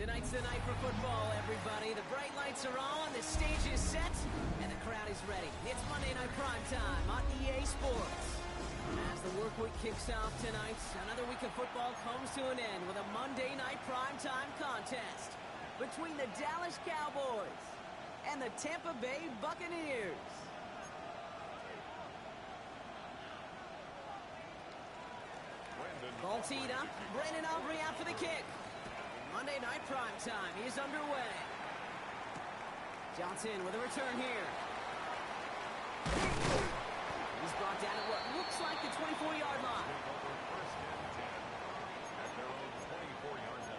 Tonight's the night for football, everybody. The bright lights are on, the stage is set, and the crowd is ready. It's Monday Night Primetime on EA Sports. As the work week kicks off tonight, another week of football comes to an end with a Monday Night Primetime contest between the Dallas Cowboys and the Tampa Bay Buccaneers. Ball teed up. Brandon Aubrey out for the kick. Monday Night Primetime is underway. Johnson with a return here. He's brought down at what looks like the 24-yard line. First and 10 at their own 24-yard line.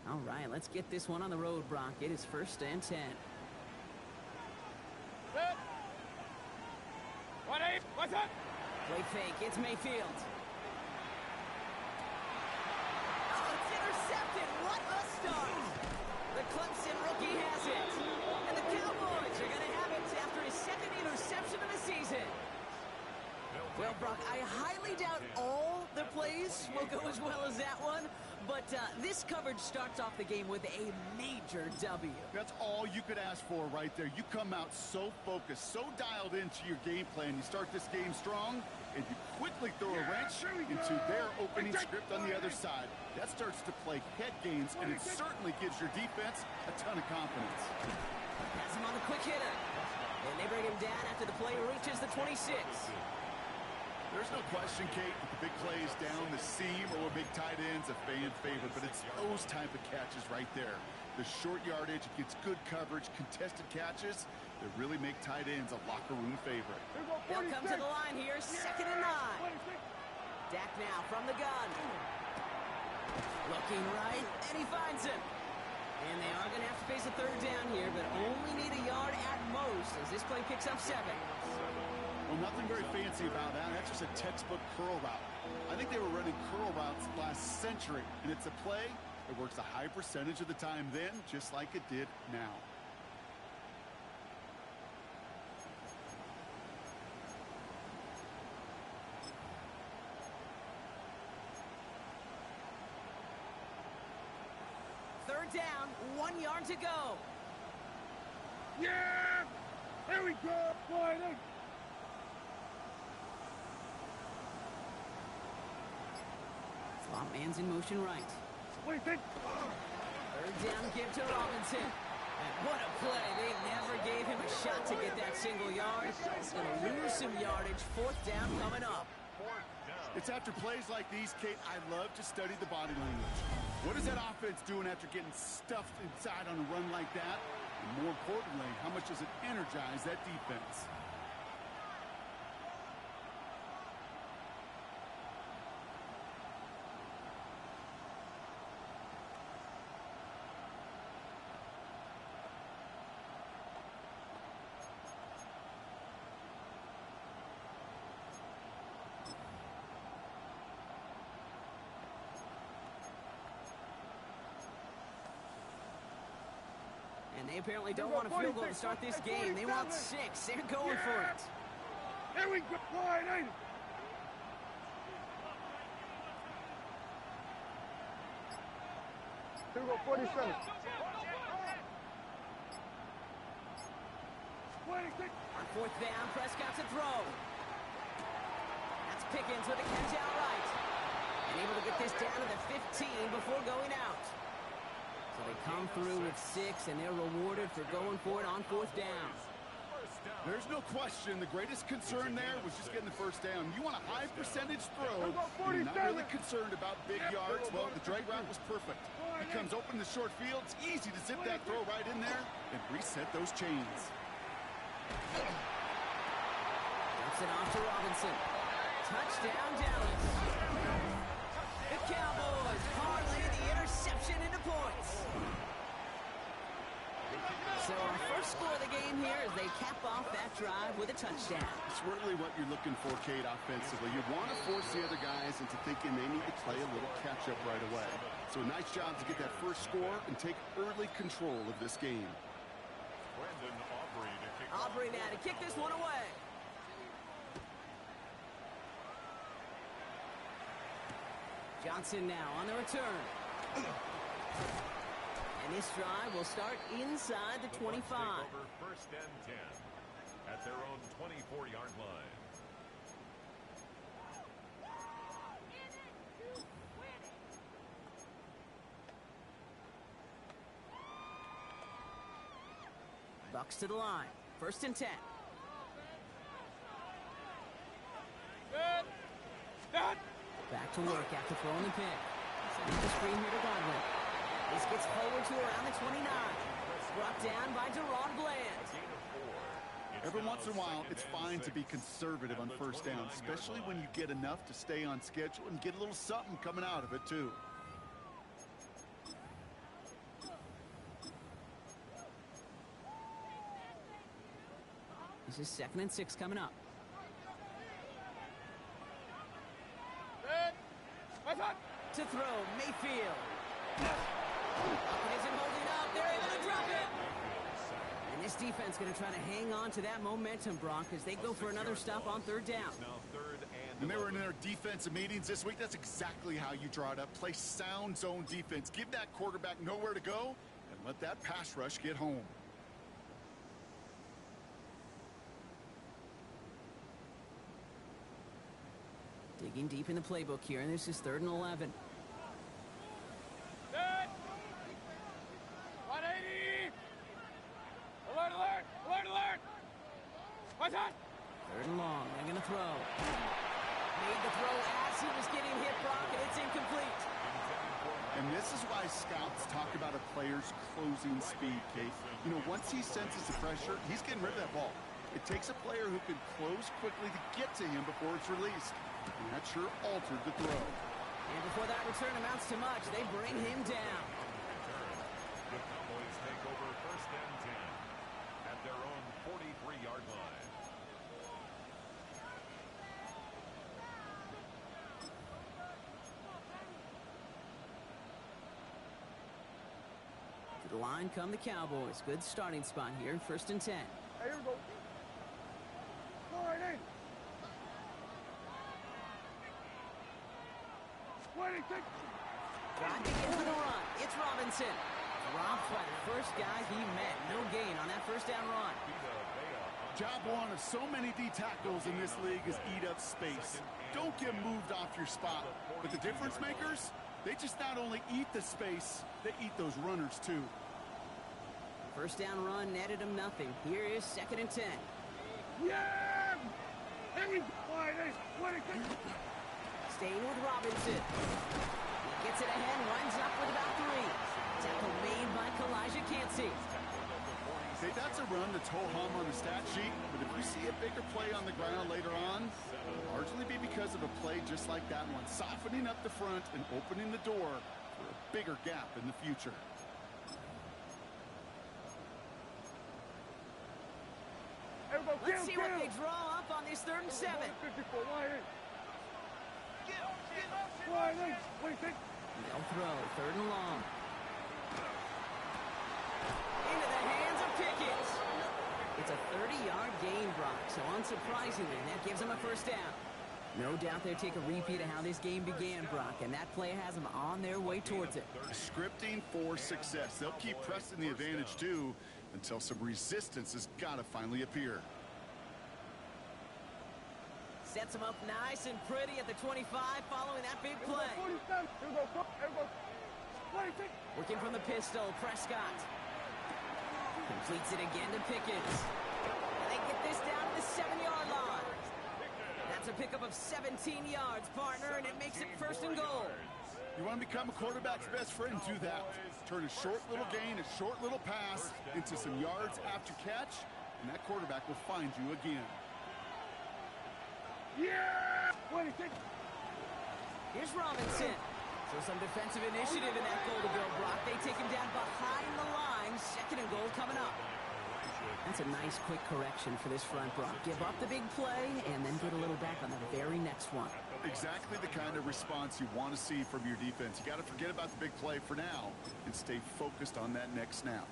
All right, let's get this one on the road, Brock. It is first and 10. Set. Ready? What's up? Play fake. It's Mayfield. Oh, it's intercepted. What a start. The Clemson rookie has it. And the Cowboys are going to have it after his second interception of the season. Well, Brock, I highly doubt all the plays will go as well as that one. But this coverage starts off the game with a major W. That's all you could ask for right there. You come out so focused, so dialed into your game plan. You start this game strong, and you quickly throw a wrench into their opening script on the other side. That starts to play head games, and it certainly gives your defense a ton of confidence. That's him on the quick hitter. And they bring him down after the play reaches the 26. There's no question, Kate, that the big plays down the seam or big tight ends a fan favorite, but it's those type of catches right there. The short yardage, it gets good coverage, contested catches that really make tight ends a locker room favorite. They'll come to the line here, second and 9. Dak now from the gun. Looking right, and he finds him. And they are going to have to face a third down here, but only need a yard at most as this play picks up 7. Well, nothing very fancy about that. That's just a textbook curl route. I think they were running curl routes last century, and it's a play that works a high percentage of the time then, just like it did now. Third down, 1 yard to go. Yeah! Here we go! Boy, Slot man's in motion right. what do you think? Third down give to Robinson. And what a play. They never gave him a shot to get that single yard. He's going to lose some yardage. Fourth down coming up. It's after plays like these, Kate, I love to study the body language. What is that offense doing after getting stuffed inside on a run like that? And more importantly, how much does it energize that defense? And they apparently don't want a field goal to start this game. They want 6. They're going for it. Here we go! Boy, here we go, 47. 26. On fourth down, Prescott to throw. That's Pickens with a catch outright. And able to get this down to the 15 before going out. So they come through with 6, and they're rewarded for going for it on fourth down. There's no question. The greatest concern there was just getting the first down. You want a high percentage throw. You're not really concerned about big yards. Well, the drag route was perfect. He comes open in the short field. It's easy to zip that throw right in there and reset those chains. Dumps it off to Robinson. Touchdown, Dallas. The Cowboys parlay the interception into points. So our first score of the game here as they cap off that drive with a touchdown. It's really what you're looking for, Kate, offensively. You want to force the other guys into thinking they need to play a little catch-up right away. So a nice job to get that first score and take early control of this game. Aubrey now to kick this one away. Johnson now on the return. And this drive will start inside the 25. First and 10 at their own 24-yard line. Bucs to the line. First and 10. Back to work after throwing the pick. Sending the screen here to Godwin. This gets forward to around the 29. Brought down by Deron Bland. Every once in a while, it's fine to be conservative on first down, especially when you get enough to stay on schedule and get a little something coming out of it, too. This is 2nd and 6 coming up. To throw, Mayfield. It isn't holding up. They're able to drop it. And this defense going to try to hang on to that momentum, Brock, as they go for another stop on 3rd down. When they were in their defensive meetings this week, that's exactly how you draw it up. Play sound zone defense. Give that quarterback nowhere to go and let that pass rush get home. Digging deep in the playbook here, and this is 3rd and 11. 180! Alert, alert! Alert, alert! What's that? 3rd and long. They're going to throw. Made the throw as he was getting hit, Brock, and it's incomplete. And this is why scouts talk about a player's closing speed, Kate. You know, once he senses the pressure, he's getting rid of that ball. It takes a player who can close quickly to get to him before it's released. And that sure altered the throw. And before that return amounts to much, they bring him down. The Cowboys take over first and 10 at their own 43-yard line. To the line come the Cowboys. Good starting spot here, 1st and 10. Hey, here we go. 180! 26! Trying to get to the run. It's Robinson. Dropped by the first guy he met. No gain on that first down run. Job one of so many D tackles in this league is eat up space. Don't get moved off your spot. But the difference makers, they just not only eat the space, they eat those runners too. First down run netted him nothing. Here is 2nd and 10. Yeah! Here we go. 26! Staying with Robinson. He gets it ahead, winds up with about 3. Tackle made by Kalijah Cansey. Hey, that's a run that's ho-hum on the stat sheet, but if you see a bigger play on the ground later on, it'll largely be because of a play just like that one, softening up the front and opening the door for a bigger gap in the future. Let's see what they draw up on this 3rd and 7. 54, wide eight. 26. They'll throw, 3rd and long. Into the hands of Pickett. It's a 30-yard gain, Brock, so unsurprisingly, that gives them a first down. No doubt they'll take a repeat of how this game began, Brock, and that play has them on their way towards it. Scripting for success. They'll keep pressing the advantage, too, until some resistance has got to finally appear. Sets him up nice and pretty at the 25 following that big play. 47. Here we go. 26. Working from the pistol, Prescott. Completes it again to Pickett. And they get this down to the 7-yard line. That's a pickup of 17 yards, partner, and it makes it 1st and goal. You want to become a quarterback's best friend, do that. Turn a short little gain, a short little pass into some yards after catch, and that quarterback will find you again. Yeah! 26. Here's Robinson. So some defensive initiative in that goal to go, Brock. They take him down behind the line. 2nd and goal coming up. That's a nice quick correction for this front row. Give up the big play and then get a little back on the very next one. Exactly the kind of response you want to see from your defense. You got to forget about the big play for now and stay focused on that next snap.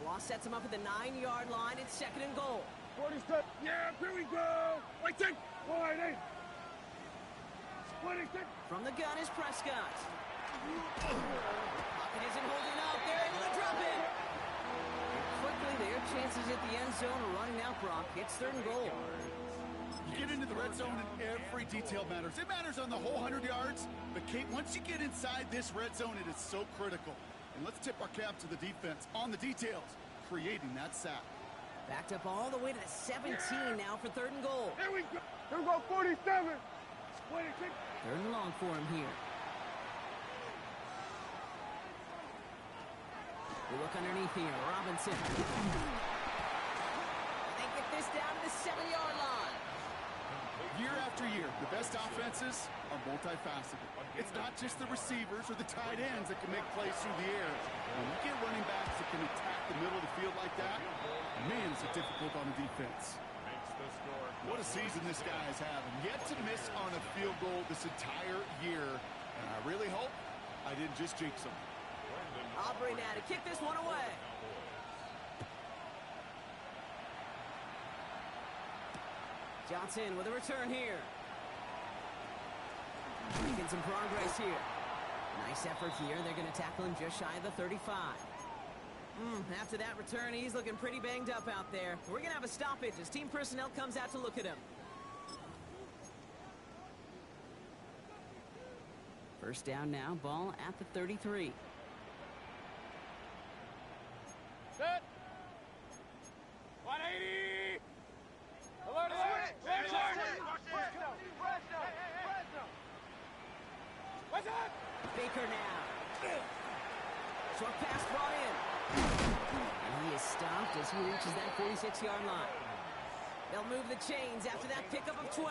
Loss sets him up at the 9-yard line. It's 2nd and goal. 47. Yeah, here we go. Wait, take. Wide eight. 26. From the gun is Prescott. Pocket isn't holding up. They're able to drop it. Quickly, their chances at the end zone are running out, Brock. It's 3rd and goal. You get into the red zone and every detail matters. It matters on the whole 100 yards. But, Kate, once you get inside this red zone, it is so critical. And let's tip our cap to the defense on the details, creating that sack. Backed up all the way to the 17 now for 3rd and goal. Here we go. Here we go, 47. 26. 3rd and long for him here. We look underneath here. Robinson. They get this down to the 7-yard line. Year after year, the best offenses are multifaceted. It's not just the receivers or the tight ends that can make plays through the air. When you get running backs that can attack the middle of the field like that, man, is it difficult on the defense. What a season this guy is having. Yet to miss on a field goal this entire year. And I really hope I didn't just jinx him. Aubrey now to kick this one away. Johnson with a return here. Making some progress here. Nice effort here. They're going to tackle him just shy of the 35. After that return, he's looking pretty banged up out there. We're going to have a stoppage as team personnel comes out to look at him. First down now, ball at the 33. Set. 180. Alert, What's that? Baker now. Short pass brought in. And he is stopped as he reaches that 46-yard line. They'll move the chains after that pickup of 12.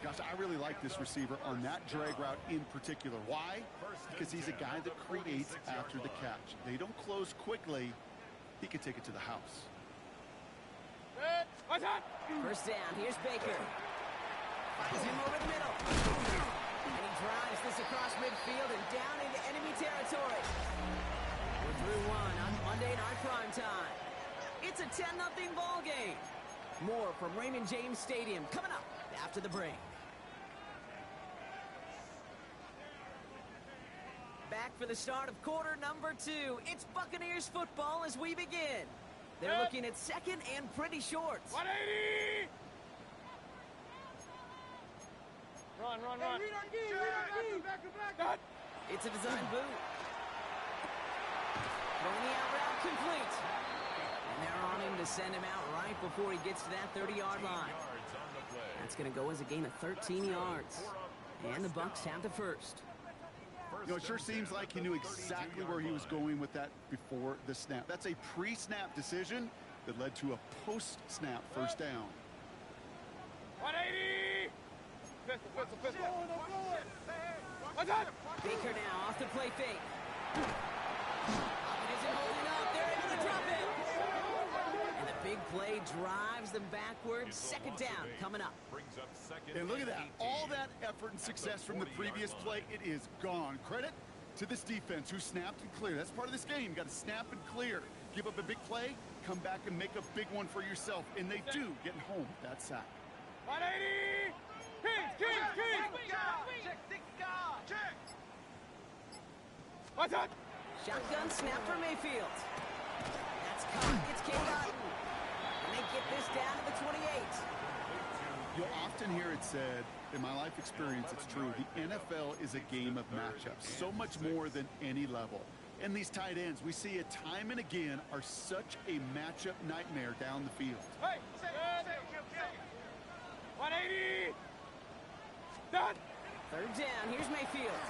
Gosh, I really like this receiver on that drag route in particular. Why? Because he's a guy that creates after the catch. They don't close quickly. He can take it to the house. What's that? First down, here's Baker. Finds him over the middle. And he drives this across midfield and down into enemy territory. We're through one on Monday Night Primetime. It's a 10-0 ball game. More from Raymond James Stadium coming up after the break. Back for the start of quarter number 2. It's Buccaneers football as we begin. They're looking at 2nd and pretty short. 180. Run. Back. It's a design boot. Throwing the out route complete. And they're on him to send him out right before he gets to that 30-yard line. That's going to go as a gain of 13 yards. And the Bucs have the first. You know, it sure seems like he knew exactly where he was going with that before the snap. That's a pre-snap decision that led to a post-snap first down. 180. Pistol. What's that? Baker now off the play fake. It isn't holding up. They're able to drop it. And the big play drives them backwards. 2nd down coming up. And look at that. All that effort and success from the previous play, it is gone. Credit to this defense who snapped and cleared. That's part of this game. You got to snap and clear. Give up a big play, come back and make a big one for yourself. And they do, getting home with that sack. 180. Kings. Check. What's that? Shotgun snap for Mayfield. That's caught. It's King Cotton. And they get this down to the 28. You'll often hear it said, in my life experience, it's true, the NFL is a game of matchups, so much more than any level. And these tight ends, we see it time and again, are such a matchup nightmare down the field. Hey, 180. Done. 3rd down. Here's Mayfield.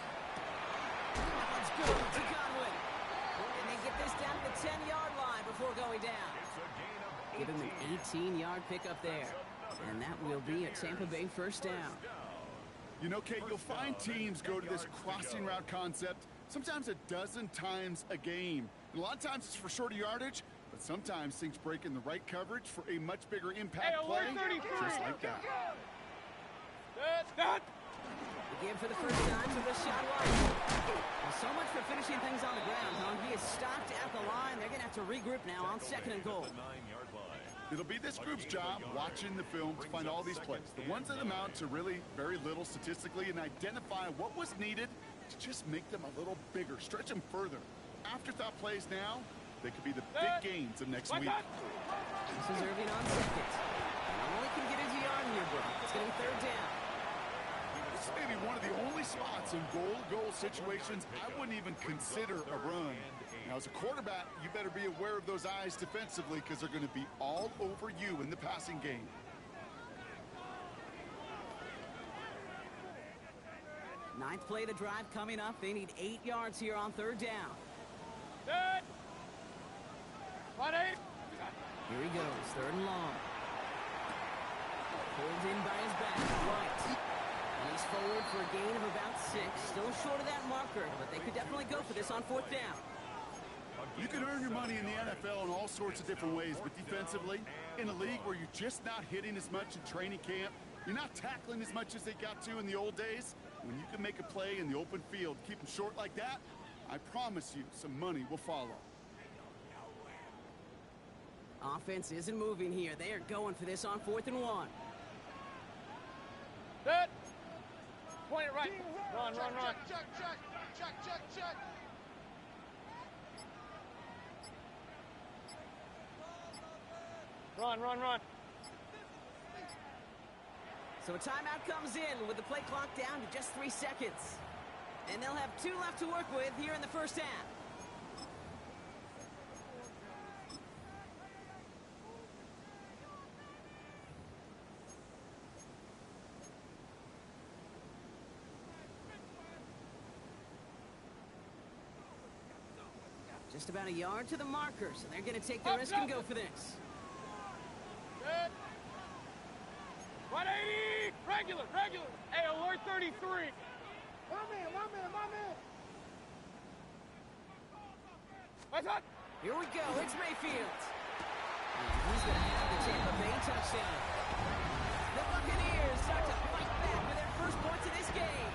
That one's good to Godwin. And they get this down to the 10-yard line before going down. Give him an 18-yard pickup there. And that will be a Tampa Bay first down. You know, Kate, you'll find teams go to this crossing route concept sometimes a dozen times a game. And a lot of times it's for shorter yardage, But sometimes things break in the right coverage for a much bigger impact play, just like that. Again for the first time to the shot wide. Well, so much for finishing things on the ground, huh? He is stopped at the line. They're going to have to regroup now on 2nd and goal. It'll be this group's job watching the film to find all these plays, the ones that amount to really very little statistically, and identify what was needed to just make them a little bigger, stretch them further. Afterthought plays now, they could be the big gains of next week. This is Irving on 2nd. Not only can get his yard in your book, it's going to be 3rd down. This may be one of the only spots in goal-to-goal situations I wouldn't even consider a run. Now, as a quarterback, you better be aware of those eyes defensively because they're going to be all over you in the passing game. Ninth play of the drive coming up. They need 8 yards here on 3rd down. Good. 1-8. Here he goes, 3rd and long. Pulled in by his back, right. And he's forward for a gain of about 6. Still short of that marker, but they could definitely go for this on 4th down. You can earn your money in the NFL in all sorts of different ways, but defensively, in a league where you're just not hitting as much in training camp, you're not tackling as much as they got to in the old days, when you can make a play in the open field, keep them short like that, I promise you some money will follow. Offense isn't moving here. They are going for this on 4th and 1. Good. Point it right. Run. Check. Run. So a timeout comes in with the play clock down to just 3 seconds. And they'll have 2 left to work with here in the first half. Just about a yard to the marker, so they're going to take the risk and go for this. Good. 180. Regular. Hey, alert 33. My man. What's up? Here we go. It's Mayfield. And he's going to have the Tampa Bay touchdown. The Buccaneers start to fight back with their first points of this game.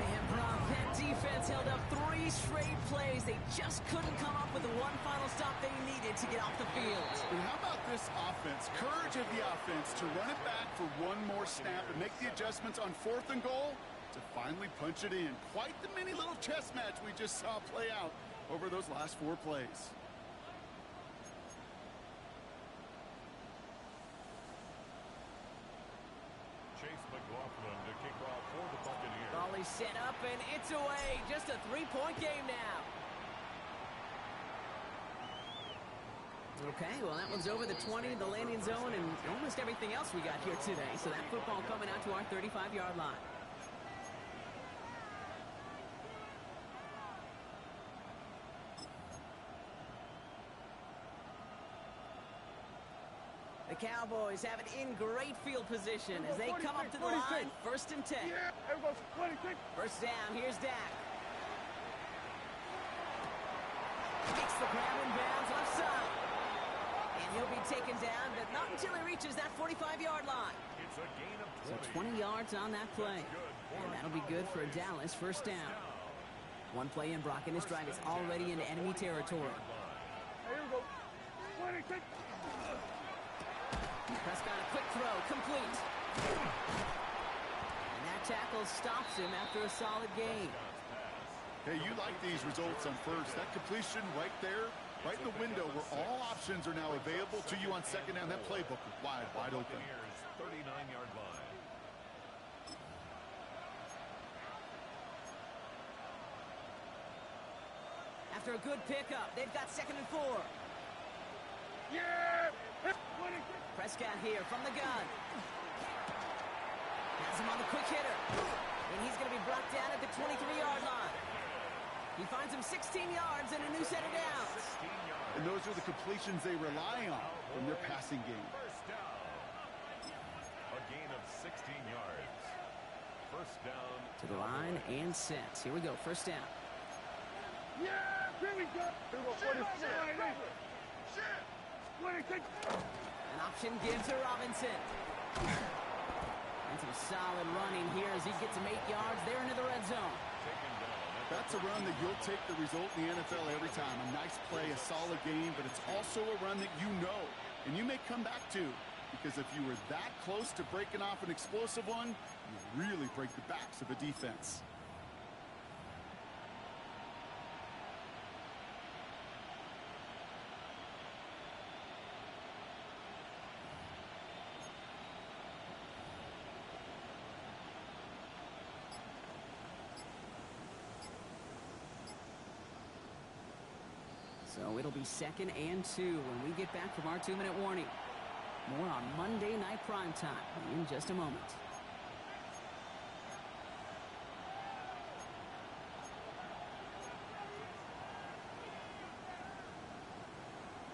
Man, Brock, that defense held up 3 straight plays. They just couldn't come up with the one final stop they needed to get off the field. And how about this offense? Courage of the offense to run it back for one more snap and make the adjustments on 4th and goal to finally punch it in. Quite the mini little chess match we just saw play out over those last 4 plays. Volley set up, and it's away. Just a 3-point game now. Okay, well, that one's over the 20, the landing zone, and almost everything else we got here today. So that football coming out to our 35-yard line. The Cowboys have it in great field position as they come up to the line, 1st and 10. Yeah, there goes 26. First down, here's Dak. Makes the grab in bounds left side. And he'll be taken down, but not until he reaches that 45-yard line. It's a gain of 20. So 20 yards on that play. And that'll be good for Dallas, 1st down. One play in, Brock, and this drive is already into enemy territory. Here we go. 26. Prescott, a quick throw, complete. And that tackle stops him after a solid gain. Hey, you like these results on 1st. That completion right there, right in the window where all options are now available to you on 2nd down. That playbook is wide open. 39-yard line. After a good pickup, they've got 2nd and 4. Yeah. 26. Prescott here from the gun. Has him on the quick hitter. And he's going to be brought down at the 23-yard line. He finds him 16 yards and a new set of downs. And those are the completions they rely on from their passing game. First down. A gain of 16 yards. First down. To the line and set. Here we go, 1st down. Yeah. Here we go. An option gives to Robinson. And some solid running here as he gets him 8 yards there into the red zone. That's a run that you'll take the result in the NFL every time. A nice play, a solid game, but it's also a run that you know and you may come back to, because if you were that close to breaking off an explosive one, you really break the backs of a defense. So it'll be 2nd and 2 when we get back from our 2-minute warning. More on Monday Night Primetime in just a moment.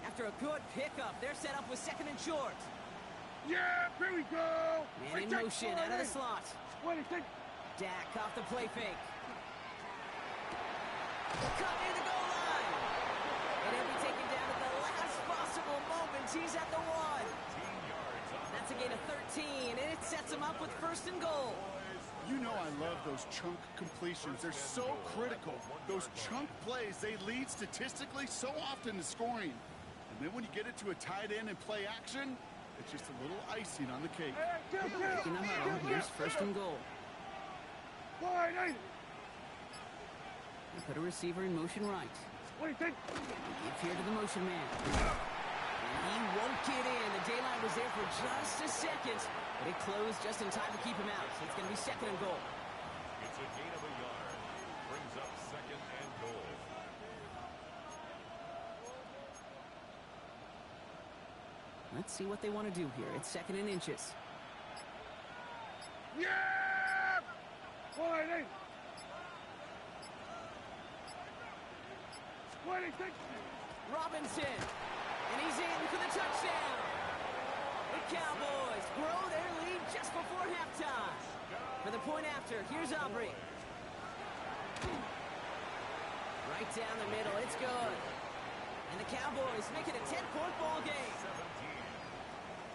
After a good pickup, they're set up with 2nd and short. Yeah, here we go. Man in motion out of the slot. Dak off the play fake. Cut near the goal line. And he'll be taken down at the last possible moment. He's at the 1. That's a gain of 13, and it sets him up with 1st and goal. You know I love those chunk completions. They're so critical. Those chunk plays, they lead statistically so often to scoring. And then when you get it to a tight end and play action, it's just a little icing on the cake. In the huddle, here's 1st and goal. They put a receiver in motion right. Give here to the motion man. And he won't get in. The daylight was there for just a second, but it closed just in time to keep him out. So it's going to be 2nd and goal. It's a gain of a yard. Brings up 2nd and goal. Let's see what they want to do here. It's 2nd and inches. Yeah! Robinson, and he's in for the touchdown. The Cowboys grow their lead just before halftime. For the point after, here's Aubrey. Right down the middle, it's good. And the Cowboys make it a 10-point ball game. 17.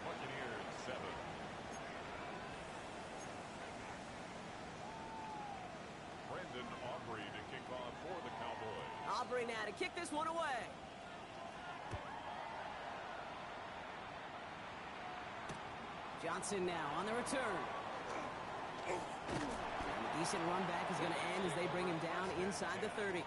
Buccaneers 7. Brendan Aubrey to kick off for the Cowboys. Aubrey now to kick this one away. Johnson now on the return. And a decent run back is going to end as they bring him down inside the 30.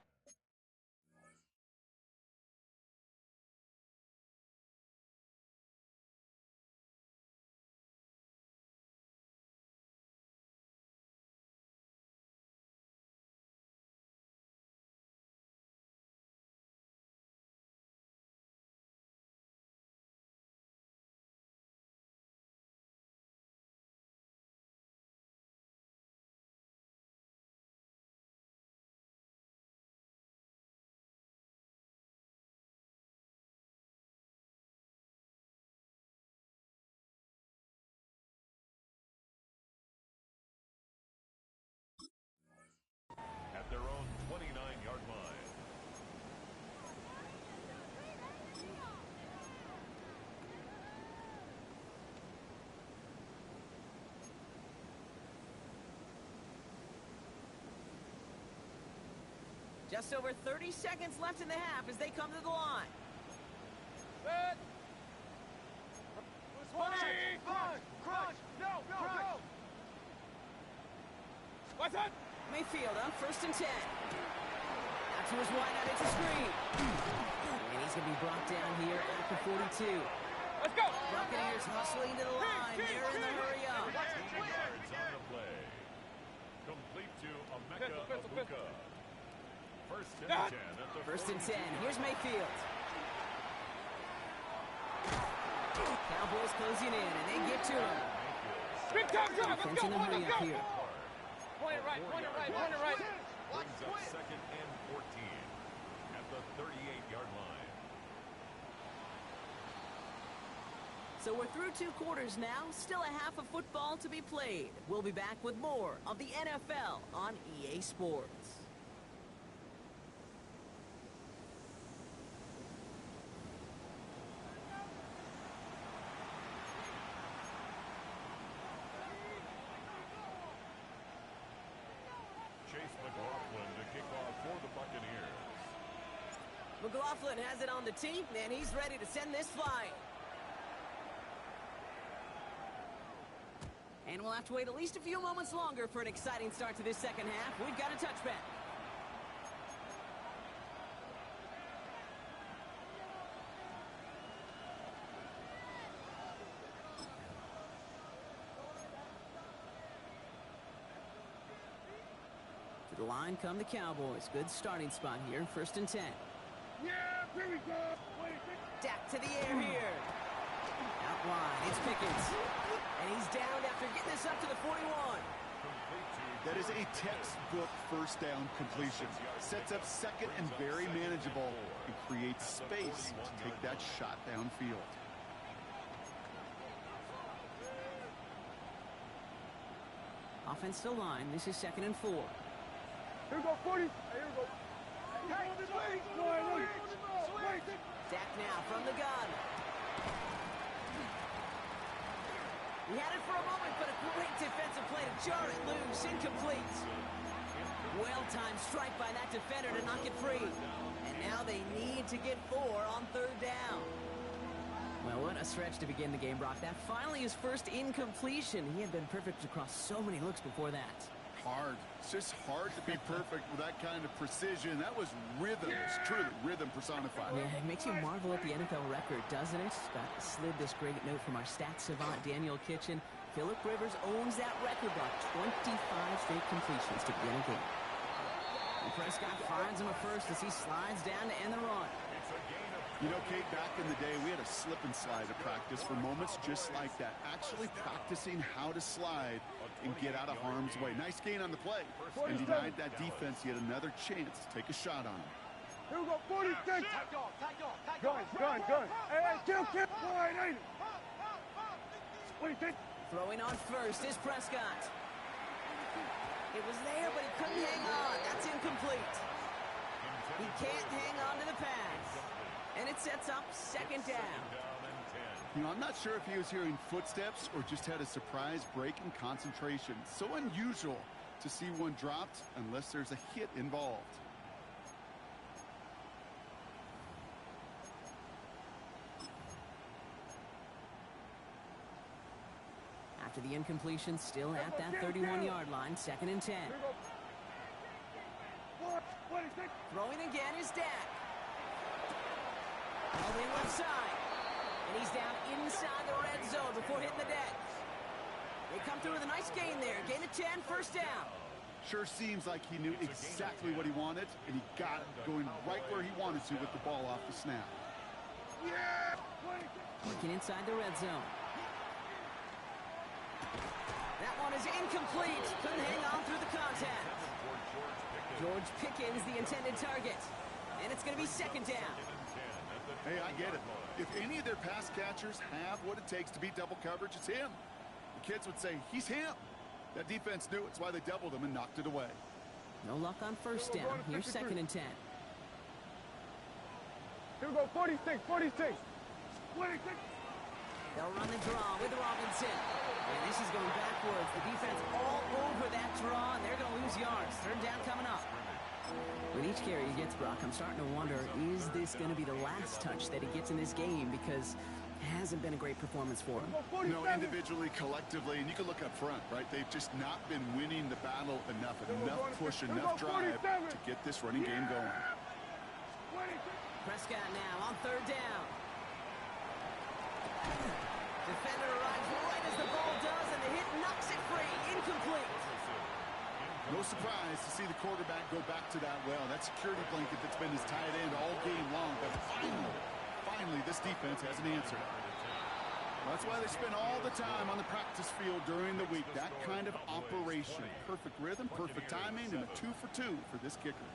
At their own 29-yard line. Just over 30 seconds left in the half as they come to the line. Crunch! No! What's that? Mayfield on 1st and 10. Out to his wide out, it's a screen. And he's going to be brought down here at the 42. Let's go! Buccaneers hustling to the line. They're in the hurry up. 18 yards on the play. Complete to Emeka Abuka. 1st and 10 at the 1st and 10. Here's Mayfield. Cowboys closing in, and they get to him. Big time drive! Let's Defense go! in the hurry Let's up go! here. Point it right! Brings up 2nd and 14 at the 38-yard line. So we're through 2 quarters now. Still a half of football to be played. We'll be back with more of the NFL on EA Sports. McLaughlin to kick off for the Buccaneers. McLaughlin has it on the tee, and he's ready to send this flying. And we'll have to wait at least a few moments longer for an exciting start to this second half. We've got a touchback. To the line come the Cowboys. Good starting spot here, 1st and 10. Yeah, here we go. Dak to the air here. Out wide, it's Pickens. And he's down after getting this up to the 41. That is a textbook first down completion. Sets up second and very manageable and creates space to take that shot downfield. Offensive line, this is 2nd and 4. Here we go, 40. Here we go. Dak now from the gun. He had it for a moment, but a great defensive play to jar it loose. Incomplete. Well-timed strike by that defender to knock it free. And now they need to get 4 on 3rd down. Well, what a stretch to begin the game, Brock. That finally his first incompletion. He had been perfect across so many looks before that. Hard. It's just hard to be perfect with that kind of precision. That was rhythm. It's truly rhythm personified. Yeah, it makes you marvel at the NFL record, doesn't it? Got slid this great note from our stats savant, Daniel Kitchen. Phillip Rivers owns that record, Brock. 25 straight completions to begin a game. And Prescott finds him a first as he slides down to end the run. You know, Kate, back in the day, we had a slip and slide to practice for moments just like that. Actually practicing how to slide and get out of harm's way. Nice gain on the play. And denied that defense yet another chance to take a shot on him. Here we go, 46. Gun. Hey, kill. Boy, ain't it? 46. Throwing on first is Prescott. It was there, but he couldn't hang on. That's incomplete. He can't hang on to the pass. And it sets up 2nd down. You know, I'm not sure if he was hearing footsteps or just had a surprise break in concentration. So unusual to see one dropped unless there's a hit involved. After the incompletion, still at that 31-yard line, 2nd and 10. Throwing again is Dak. All the way left side. And he's down inside the red zone before hitting the deck. They come through with a nice gain there. Gain of 10, 1st down. Sure seems like he knew exactly what he wanted, and he got it going right where he wanted to with the ball off the snap. Yeah. Working inside the red zone. That one is incomplete. Couldn't hang on through the contact. George Pickens, the intended target. And it's going to be 2nd down. Hey, I get it. If any of their pass catchers have what it takes to beat double coverage, it's him. The kids would say, he's him. That defense knew it's why they doubled him and knocked it away. No luck on 1st down. Here's 2nd and 10. Here we go, 46. They'll run the draw with Robinson. And this is going backwards. The defense all over that draw, and they're going to lose yards. 3rd down coming up. With each carry he gets, Brock, I'm starting to wonder, is this going to be the last touch that he gets in this game? Because it hasn't been a great performance for him. You know, individually, collectively, and you can look up front, right? They've just not been winning the battle enough push, enough drive to get this running game going. Prescott now on 3rd down. Defender arrives right as the ball does, and the hit knocks it free. Incomplete. No surprise to see the quarterback go back to that well. That security blanket that's been his tight end all game long. But finally, this defense has an answer. That's why they spend all the time on the practice field during the week. That kind of operation. Perfect rhythm, perfect timing, and a 2 for 2 for this kicker.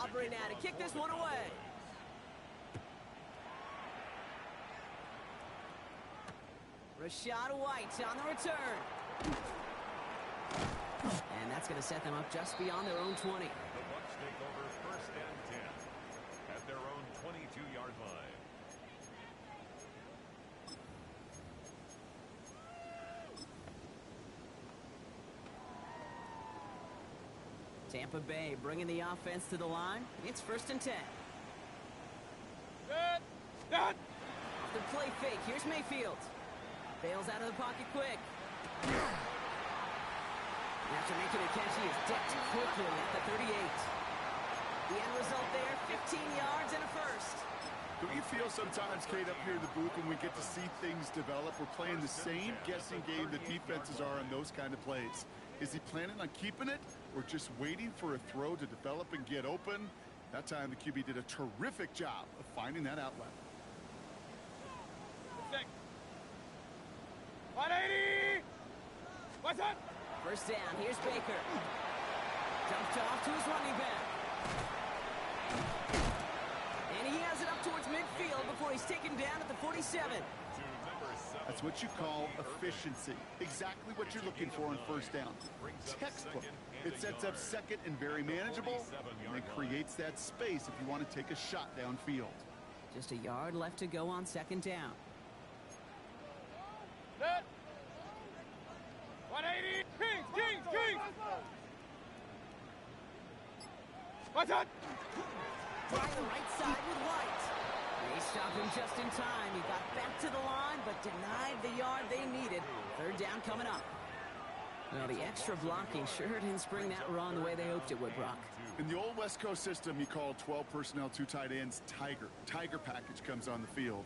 Aubrey now to kick this one away. Rashad White on the return. And that's going to set them up just beyond their own 20. The Bucs take over 1st and 10 at their own 22-yard line. Tampa Bay bringing the offense to the line. It's 1st and 10. Off the play fake. Here's Mayfield. Bails out of the pocket quick. After making a catch, he is decked quickly at the 38. The end result there, 15 yards and a first. Do you feel sometimes, Kate, up here in the booth when we get to see things develop? We're playing the same guessing game that defenses are on those kind of plays. Is he planning on keeping it or just waiting for a throw to develop and get open? That time the QB did a terrific job of finding that outlet. 180! What's up? First down, here's Baker. Dumped off to his running back. And he has it up towards midfield before he's taken down at the 47. That's what you call efficiency. Exactly what you're looking for on first down. Textbook. It sets up second and very manageable, and it creates that space if you want to take a shot downfield. Just a yard left to go on 2nd down. 180! Kings! What's up? Try the right side with White. They stopped him just in time. He got back to the line, but denied the yard they needed. 3rd down coming up. Well, the extra blocking sure didn't spring that run the way they hoped it would, Brock. In the old West Coast system, you called 12 personnel, 2 tight ends, Tiger. Tiger package comes on the field.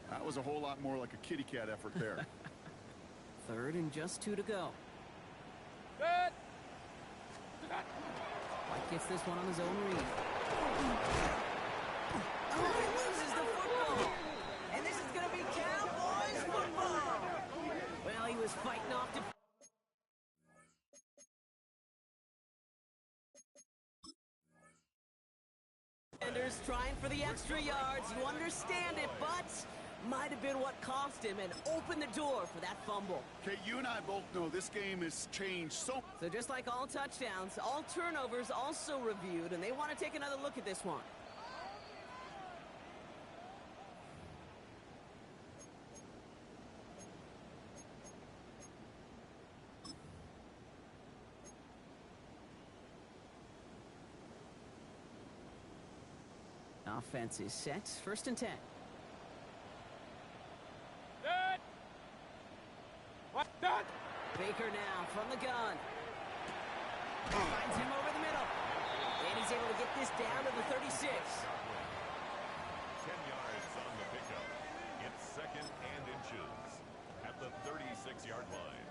That was a whole lot more like a kitty cat effort there. 3rd and just 2 to go. White gets this one on his own read. Oh, he loses the football. And this is going to be Cowboys football. Well, he was fighting off to... Defenders trying for the extra yards. You understand it, but might have been what cost him and opened the door for that fumble. Okay, you and I both know this game has changed so... So just like all touchdowns, all turnovers also reviewed, and they want to take another look at this one. Offense is set. 1st and 10. Baker now from the gun. Finds him over the middle. And he's able to get this down to the 36. 10 yards on the pickup. It's 2nd and inches at the 36-yard line.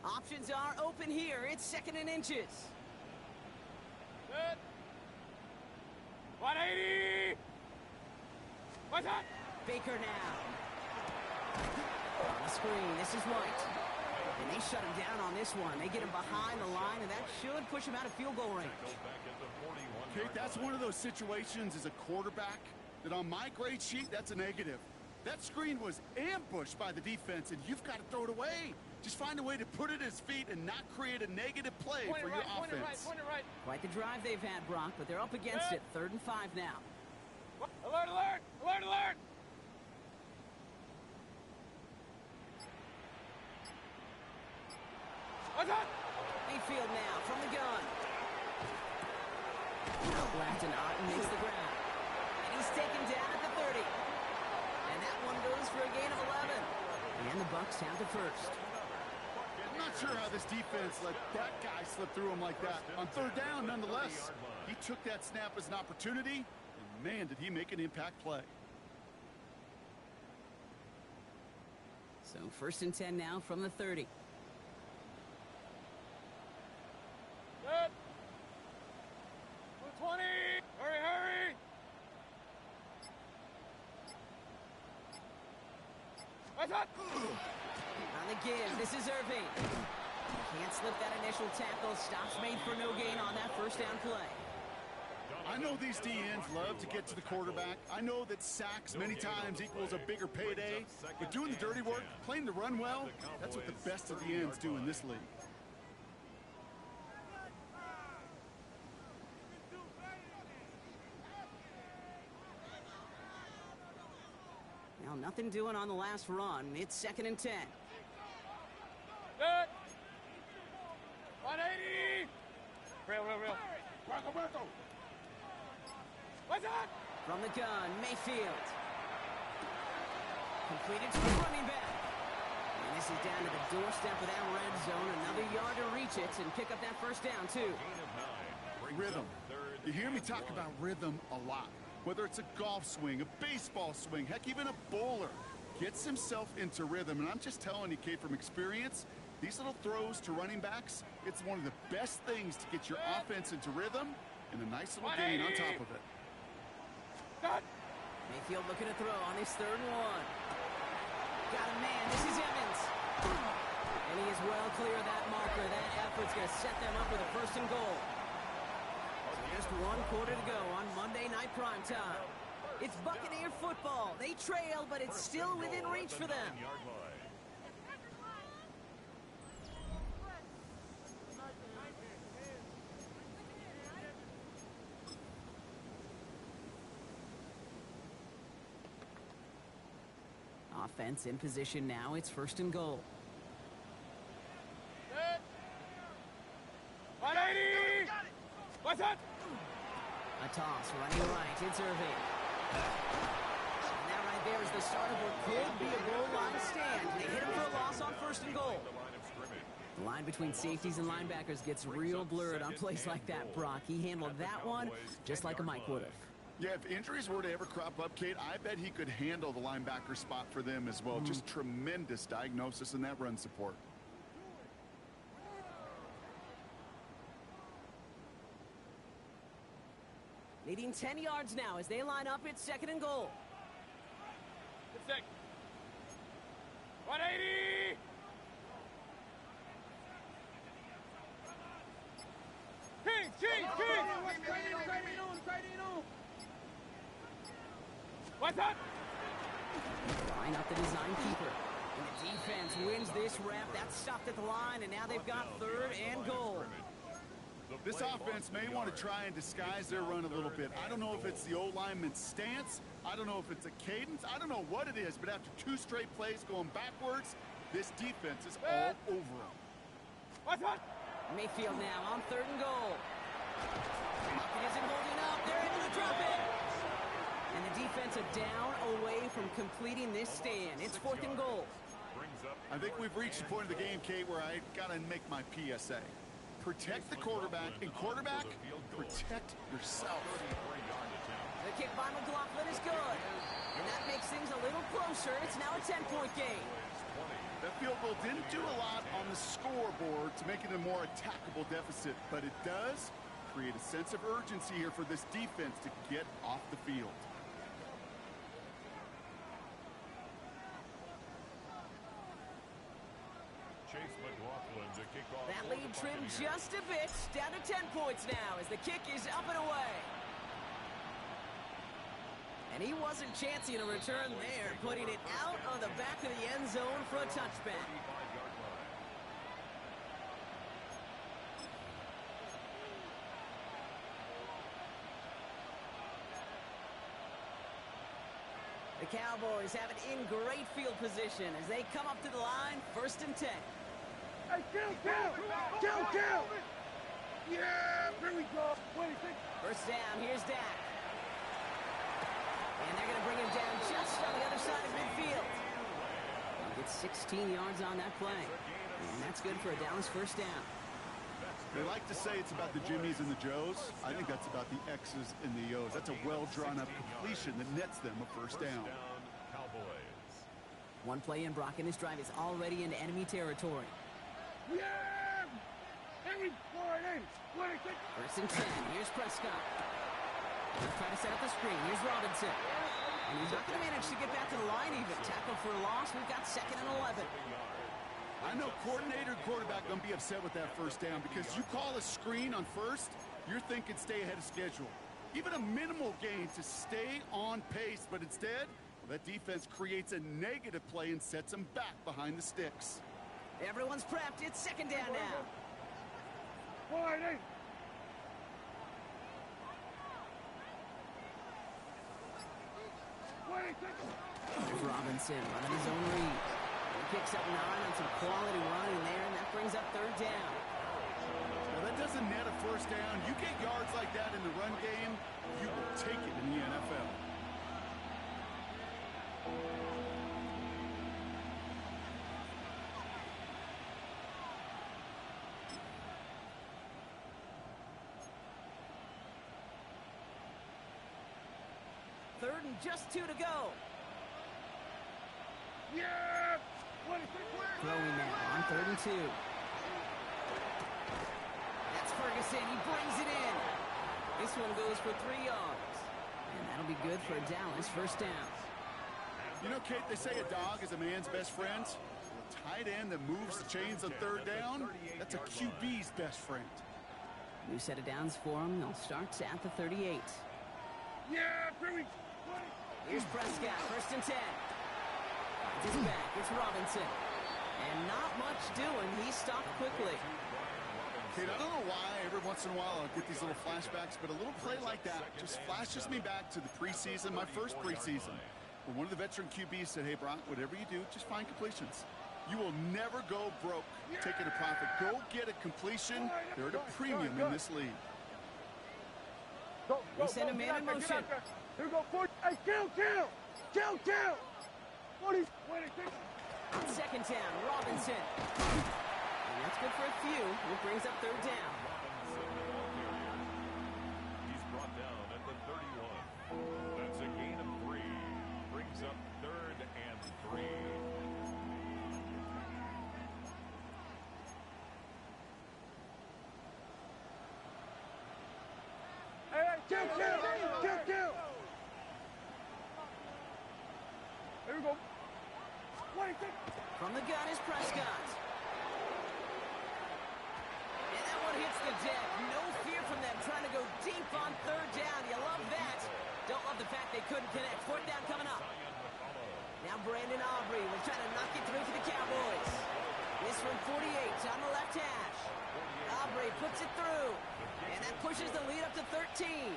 Options are open here. It's 2nd and inches. 180! What's up? Baker now. On the screen, this is White. And they shut him down on this one. They get him behind the line, and that should push him out of field goal range. Kate, that's one of those situations as a quarterback that on my grade sheet, that's a negative. That screen was ambushed by the defense, and you've got to throw it away. Just find a way to put it at his feet and not create a negative play for your offense. Right. Quite the drive they've had, Brock, but they're up against it. 3rd and 5 now. Alert, alert! Alert, alert! What's up? Mayfield now from the gun. Out left, and Otten makes the ground. And he's taken down at the 30. And that one goes for a gain of 11. And the Bucs have the first. I'm not sure how this defense let that guy slip through him like that. On 3rd down, nonetheless, he took that snap as an opportunity, and man, did he make an impact play. So 1st and 10 now from the 30. Good. 220! Hurry, hurry! What's up? On the give, this is Irving. Can't slip that initial tackle. Stops made for no gain on that 1st down play. I know these DNs love to get to the quarterback. I know that sacks many times equals a bigger payday. But doing the dirty work, playing the run well, that's what the best of the ends do in this league. Now, nothing doing on the last run. It's 2nd and 10. Good. 180. Real. Braco. What's that? From the gun, Mayfield. Completed to the running back. And this is down to the doorstep of that red zone. Another yard to reach it and pick up that first down, too. Rhythm. You hear me talk about rhythm a lot. Whether it's a golf swing, a baseball swing, heck, even a bowler gets himself into rhythm. And I'm just telling you, Kate, from experience, these little throws to running backs, it's one of the best things to get your offense into rhythm and a nice little gain on top of it. Mayfield looking to throw on his 3rd and 1. Got a man. This is Evans. And he is well clear of that marker. That effort's going to set them up with a 1st and goal. So just 1 quarter to go on Monday Night Primetime. It's Buccaneer football. They trail, but it's still within reach for them. Offense in position now. It's 1st and goal. Good. 180. What's that? A toss running right. It's Irving. And that right there is the start of what could be a goal line stand. They hit him for a loss on 1st and goal. The line between safeties and linebackers gets real blurred on plays like that, Brock. He handled that one just like a Mike would have. Yeah, if injuries were to ever crop up, Kate, I bet he could handle the linebacker spot for them as well. Just tremendous diagnosis in that run support. Leading 10 yards now as they line up. It's 2nd and goal. Good stick. 180. King. What's that? Line up the design keeper. And the defense wins this rep. That's stopped at the line, and now they've got 3rd and goal. This offense may want to try and disguise their run a little bit. I don't know if it's the old lineman's stance. I don't know if it's a cadence. I don't know what it is, but after 2 straight plays going backwards, this defense is all over them. What's that? Mayfield now on 3rd and goal. Pocket isn't holding up. They're able to drop it. And the defense are down away from completing this stand. It's 4th and goal. I think we've reached the point of the game, Kate, where I got to make my PSA. Protect the quarterback, and quarterback, protect yourself. The kick by McLaughlin is good. And that makes things a little closer. It's now a 10-point game. That field goal didn't do a lot on the scoreboard to make it a more attackable deficit, but it does create a sense of urgency here for this defense to get off the field. That lead trimmed just a bit, down to 10 points now as the kick is up and away. And he wasn't chancing a return there, putting it out of the back of the end zone for a touchback. The Cowboys have it in great field position as they come up to the line, 1st and 10. Hey, kill! Yeah, here we go. First down, here's Dak. And they're going to bring him down just on the other side of midfield. He gets 16 yards on that play. And that's good for a Dallas 1st down. They like to say it's about the Jimmies and the Joes. I think that's about the X's and the O's. That's a well-drawn-up completion that nets them a 1st down. One play in, Brock, and this drive is already into enemy territory. Yeah! Hey, 1st and 10. Here's Prescott. He's trying to set up the screen. Here's Robinson. And he's not going to manage to get back to the line even. Tackle for a loss. We've got 2nd and 11. I know coordinator and quarterback going to be upset with that 1st down because you call a screen on 1st, you're thinking stay ahead of schedule. Even a minimal gain to stay on pace, but instead, that defense creates a negative play and sets them back behind the sticks. Everyone's prepped. It's 2nd down now. There's Robinson running his own read. The kick Picks up 9 on some quality running there, and that brings up third down. Well, that doesn't net a first down. You get yards like that in the run game, you will take it in the NFL. Third and just 2 to go. Yeah! Throwing now on 3rd and 2. That's Ferguson. He brings it in. This one goes for 3 yards. And that'll be good for a Dallas first down. You know, Kate, they say a dog is a man's best friend. A tight end that moves the chains on third down, that's a QB's best friend. New set of downs for him. They'll start at the 38. Yeah, Billy! Here's Prescott, 1st and 10. Finds his back. It's Robinson. And not much doing. He's stopped quickly. Kate, I don't know why every once in a while I'll get these little flashbacks, but a little play like that just flashes me back to the preseason, my first preseason. When one of the veteran QBs said, hey, Brock, whatever you do, just find completions. You will never go broke taking a profit. Go get a completion. They're at a premium in this league. They send a man in motion. Here we go, 40. Hey, kill! 40. On 2nd down, Robinson. And that's good for a few. It brings up 3rd down. He's brought down at the 31. That's a gain of 3. Brings up 3rd and 3. Hey, kill! Here we go. 26. From the gun is Prescott. And that one hits the deck. No fear from them trying to go deep on 3rd down. You love that. Don't love the fact they couldn't connect. 4th down coming up. Now Brandon Aubrey will try to knock it through for the Cowboys. This from 48 on the left hash. Aubrey puts it through. And that pushes the lead up to 13.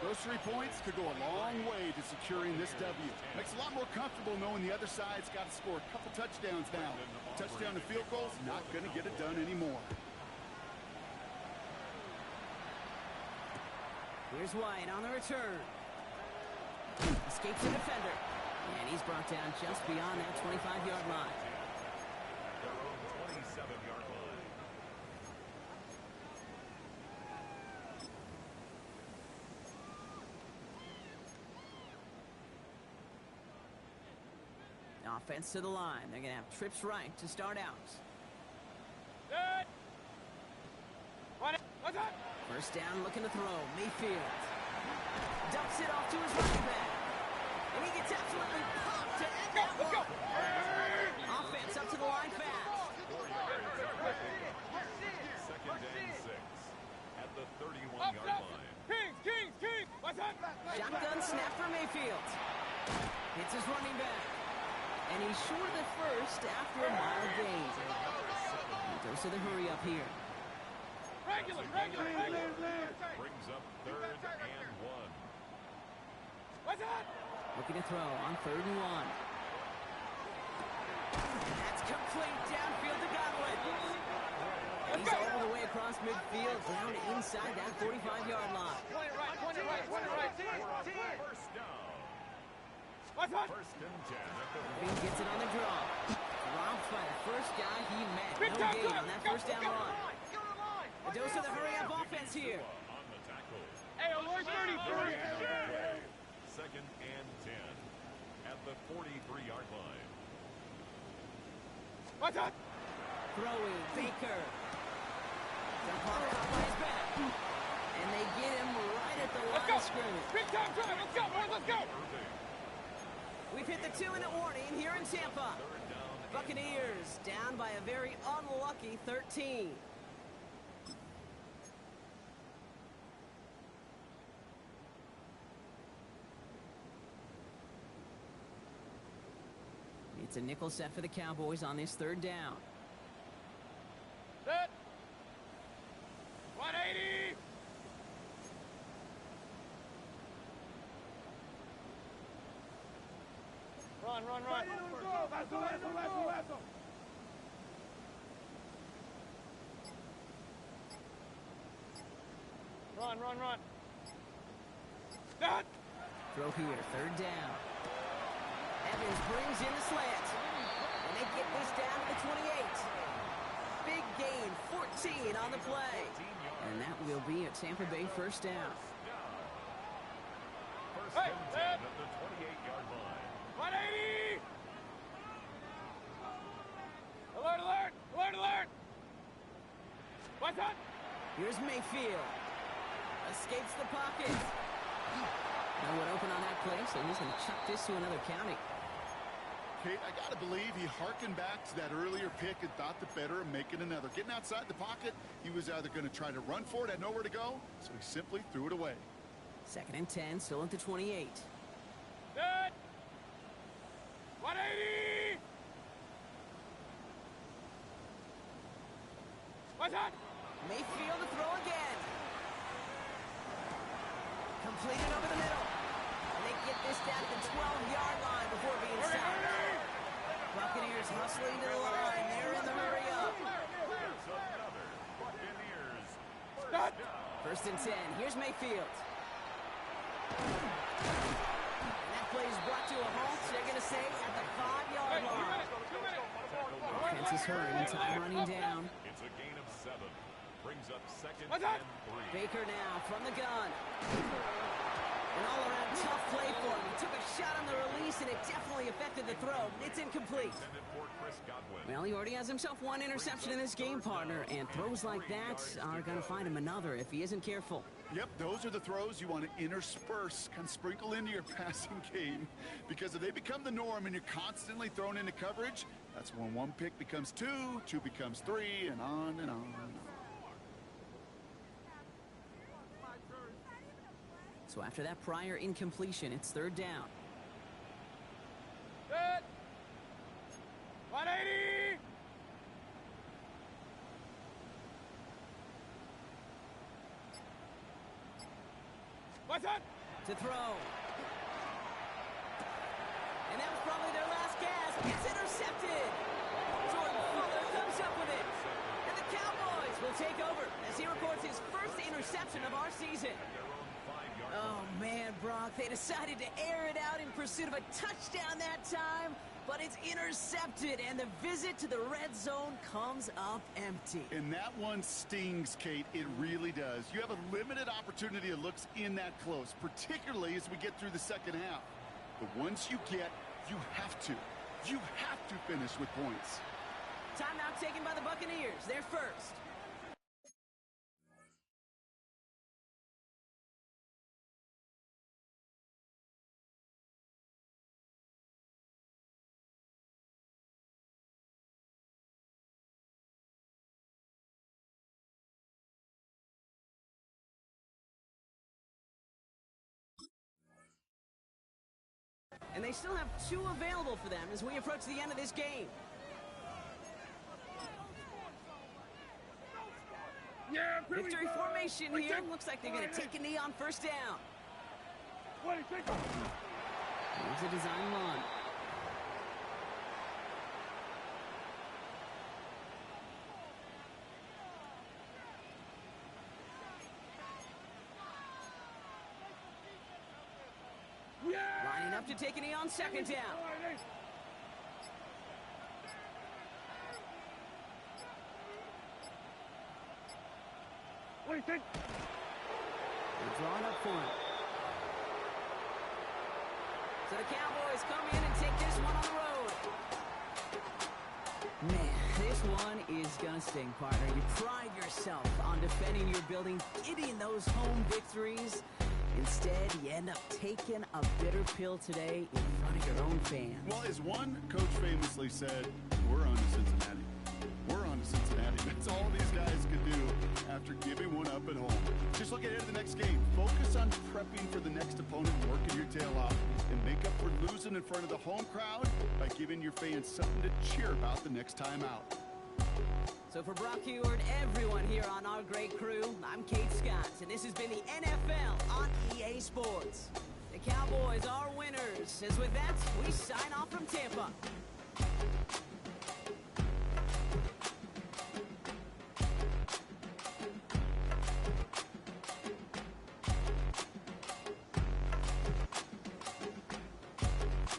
Those 3 points could go a long way to securing this W. Makes it a lot more comfortable knowing the other side's got to score a couple touchdowns now. Touchdown and field goals, not going to get it done anymore. Here's White on the return. Escapes the defender. And he's brought down just beyond that 25-yard line. Their own 27-yard line. Offense to the line. They're going to have trips right to start out. Good. What's that? First down, looking to throw. Mayfield dumps it off to his running back. And he gets absolutely popped to end that one. Offense up to the line fast. 2nd and 6 at the 31-yard line. King! What's that? Shotgun snap for Mayfield. Hits his running back. And he's short of the first after a mile gain. He goes to the hurry up here. Regular. Brings up 3rd and 1. What's that? Looking to throw on 3rd and 1. And that's complete downfield to Godwin. And he's all the way across midfield down inside that 45-yard line. Point it right. First down. What's that? 1st and 10 at the Levine gets it on the draw. Dropped by the first guy he met. No gain on that first down run. A dose of the hurry-up offense here. on the tackle. Hey, alert 33. 2nd and 10 at the 43-yard line. What's that? Throwing, Baker. They're popped up by his back. And they get him right at the line of scrimmage. Big time drive. Let's go, boys. Let's go. We've hit the 2-minute warning here in Tampa. Buccaneers down by a very unlucky 13. It's a nickel set for the Cowboys on this 3rd down. Set. 180. Run. Run. That. Throw here, third down. Evans brings in the slant. And they get this down to the 28. Big gain, 14 on the play. And that will be a Tampa Bay first down. First and 10 at the 28-yard line. 180! Alert! What's up? Here's Mayfield. Escapes the pocket. No one open on that play, so he's going to chuck this to another county. Kate, I got to believe he harkened back to that earlier pick and thought the better of making another. Getting outside the pocket, he was either going to try to run for it, had nowhere to go, so he simply threw it away. Second and 10, still at the 28. Good. 180! What's that? Mayfield to throw again. Completed over the middle. And they get this down to the 12-yard line before being stopped. Buccaneers hustling to the line. They're in the hurry up. It's another Buccaneers First and 10. Here's Mayfield. And that play is brought to a halt. They're going to say at the 5-yard line. Offense is hurrying. Time running down. It's a gain of 7. Brings up second What's and that? 3. Baker now from the gun. An all-around tough play for him. He took a shot on the release, and it definitely affected the throw. It's incomplete. Intended for Chris Godwin. Well, he already has himself one interception in this game, partner, and throws like that are going to find him another if he isn't careful. Yep, those are the throws you want to intersperse, kind of sprinkle into your passing game. Because if they become the norm and you're constantly thrown into coverage, that's when one pick becomes 2, 2 becomes 3, and on and on. So after that prior incompletion, it's third down. Good. 180! What's that? To throw. And that was probably their last gasp. It's intercepted. Jordan Fuller comes up with it. And the Cowboys will take over as he records his first interception of our season. Oh, man, Brock, they decided to air it out in pursuit of a touchdown that time, but it's intercepted, and the visit to the red zone comes up empty. And that one stings, Kate. It really does. You have a limited opportunity that looks in that close, particularly as we get through the second half. But once you get, you have to finish with points. Timeout taken by the Buccaneers. They're first. And they still have 2 available for them as we approach the end of this game. Yeah, Victory formation here. Looks like they're going to take a knee on first down. Here's a design run. Lining up to take a knee on second down. What do you think? They're drawing up for him. So the Cowboys come in and take this one on the road. Man, this one is going to sting, partner. You pride yourself on defending your building, getting those home victories. Instead, you end up taking a bitter pill today in front of your own fans. Well, as one coach famously said, we're on to Cincinnati. We're on to Cincinnati. That's all these guys could do after giving one up at home. Just look ahead to the next game. Focus on prepping for the next opponent, working your tail off, and make up for losing in front of the home crowd by giving your fans something to cheer about the next time out. So for Brock Heward, everyone here on our great crew, I'm Kate Scott, and this has been the NFL on EA Sports. The Cowboys are winners. As with that, we sign off from Tampa.